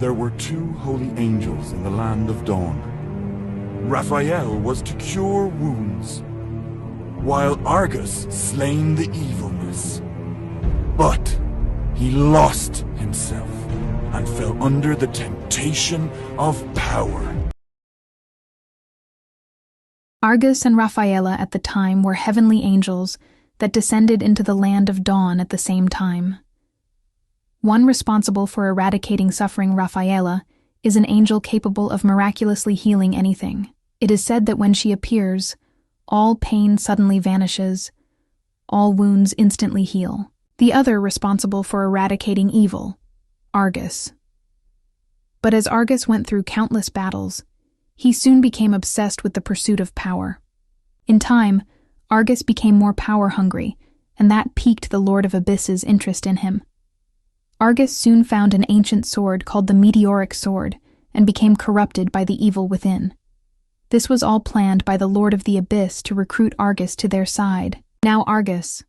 there were two holy angels in the land of Dawn. Rafael was to cure wounds, while Argus slain the evilness. But he lost himself and fell under the temptation of power. Argus and Rafaela at the time were heavenly angels that descended into the land of Dawn at the same time. One responsible for eradicating suffering, Rafaela, is an angel capable of miraculously healing anything. It is said that when she appears, all pain suddenly vanishes, all wounds instantly heal. The other responsible for eradicating evil, Argus. But as Argus went through countless battles, he soon became obsessed with the pursuit of power. In time, Argus became more power-hungry, and that piqued the Lord of Abyss's interest in him. Argus soon found an ancient sword called the Meteoric Sword and became corrupted by the evil within. This was all planned by the Lord of the Abyss to recruit Argus to their side. Now Argus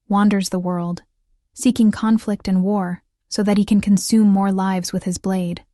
wanders the world, seeking conflict and war so that he can consume more lives with his blade.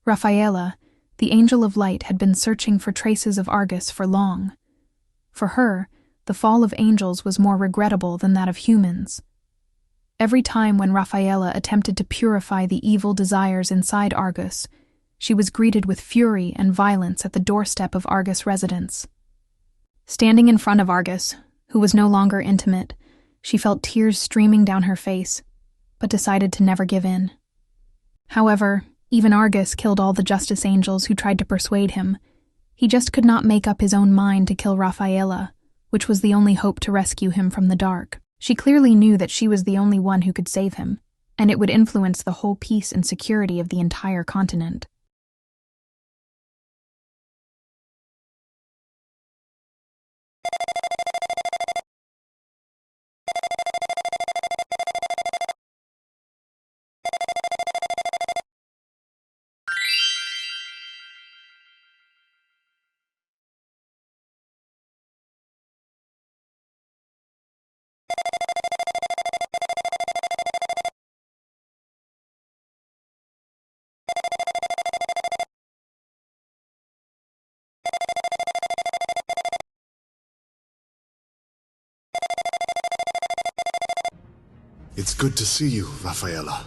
Rafaela, the angel of light, had been searching for traces of Argus for long. For her, the fall of angels was more regrettable than that of humans. Every time when Rafaela attempted to purify the evil desires inside Argus, she was greeted with fury and violence at the doorstep of Argus' residence. Standing in front of Argus, who was no longer intimate, she felt tears streaming down her face, but decided to never give in. However, even Argus killed all the justice angels who tried to persuade him. He just could not make up his own mind to kill Rafaela, which was the only hope to rescue him from the dark. She clearly knew that she was the only one who could save him, and it would influence the whole peace and security of the entire continent. It's good to see you, Rafaela.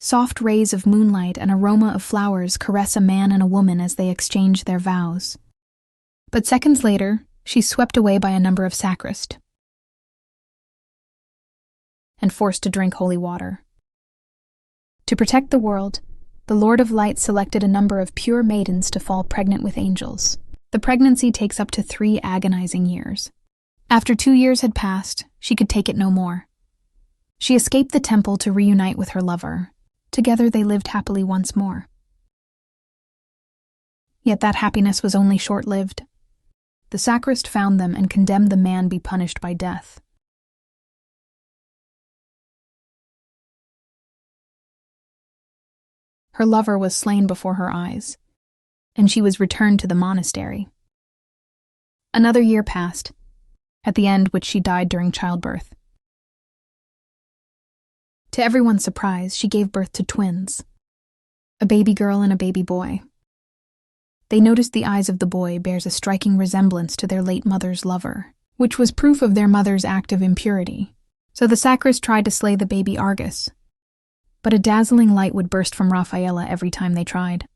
Soft rays of moonlight and aroma of flowers caress a man and a woman as they exchange their vows. But seconds later, she's swept away by a number of sacrists and forced to drink holy water. To protect the world, the Lord of Light selected a number of pure maidens to fall pregnant with angels. The pregnancy takes up to 3 agonizing years. After 2 years had passed, she could take it no more. She escaped the temple to reunite with her lover. Together they lived happily once more. Yet that happiness was only short-lived. The sacrist found them and condemned the man be punished by death. Her lover was slain before her eyes, and she was returned to the monastery. Another year passed, at the end which she died during childbirth. To everyone's surprise, she gave birth to twins, a baby girl and a baby boy. They noticed the eyes of the boy bears a striking resemblance to their late mother's lover, which was proof of their mother's act of impurity. So the sacrist tried to slay the baby Argus, but a dazzling light would burst from Rafaela every time they tried.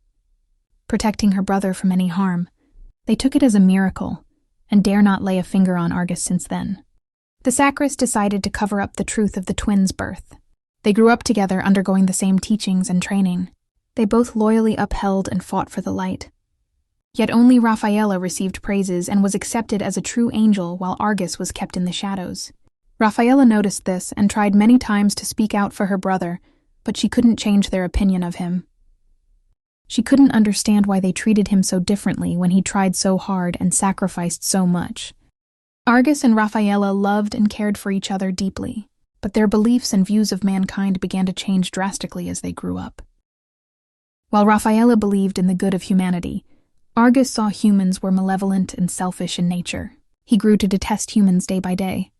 Protecting her brother from any harm, they took it as a miracle and dare not lay a finger on Argus since then. The sacrist decided to cover up the truth of the twins' birth. They grew up together, undergoing the same teachings and training. They both loyally upheld and fought for the light. Yet only Rafaela received praises and was accepted as a true angel while Argus was kept in the shadows. Rafaela noticed this and tried many times to speak out for her brother, but she couldn't change their opinion of him. She couldn't understand why they treated him so differently when he tried so hard and sacrificed so much. Argus and Rafaela loved and cared for each other deeply, but their beliefs and views of mankind began to change drastically as they grew up. While Rafaela believed in the good of humanity, Argus saw humans were malevolent and selfish in nature. He grew to detest humans day by day.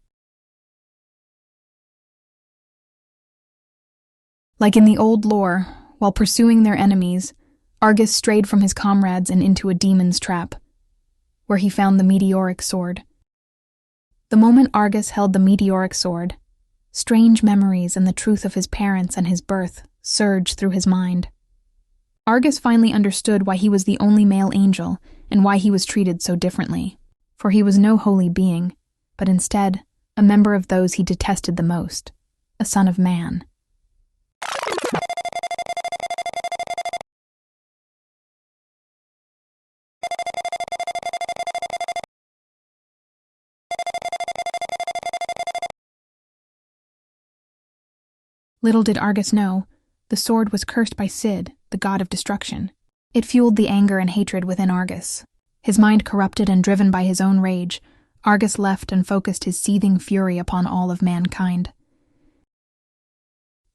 Like in the old lore, while pursuing their enemies, Argus strayed from his comrades and into a demon's trap, where he found the meteoric sword. The moment Argus held the meteoric sword, strange memories and the truth of his parents and his birth surged through his mind. Argus finally understood why he was the only male angel and why he was treated so differently, for he was no holy being, but instead a member of those he detested the most, a son of man. Little did Argus know, the sword was cursed by Sid, the god of destruction. It fueled the anger and hatred within Argus. His mind corrupted and driven by his own rage, Argus left and focused his seething fury upon all of mankind.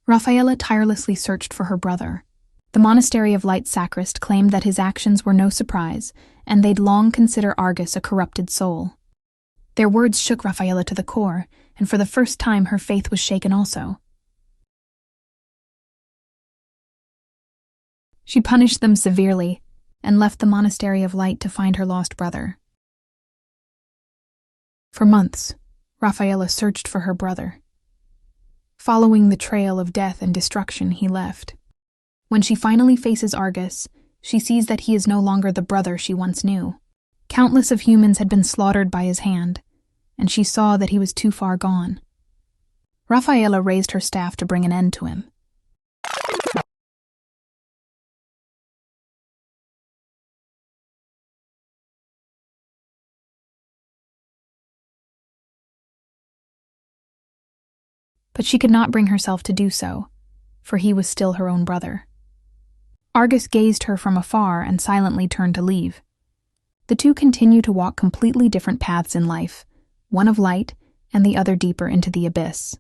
Rafaela tirelessly searched for her brother. The Monastery of Light sacrist claimed that his actions were no surprise, and they'd long consider Argus a corrupted soul. Their words shook Rafaela to the core, and for the first time her faith was shaken also. She punished them severely and left the Monastery of Light to find her lost brother. For months, Rafaela searched for her brother. Following the trail of death and destruction he left. When she finally faces Argus, she sees that he is no longer the brother she once knew. Countless of humans had been slaughtered by his hand, and she saw that he was too far gone. Rafaela raised her staff to bring an end to him. But she could not bring herself to do so, for he was still her own brother. Argus gazed her from afar and silently turned to leave. The two continue to walk completely different paths in life, one of light and the other deeper into the abyss.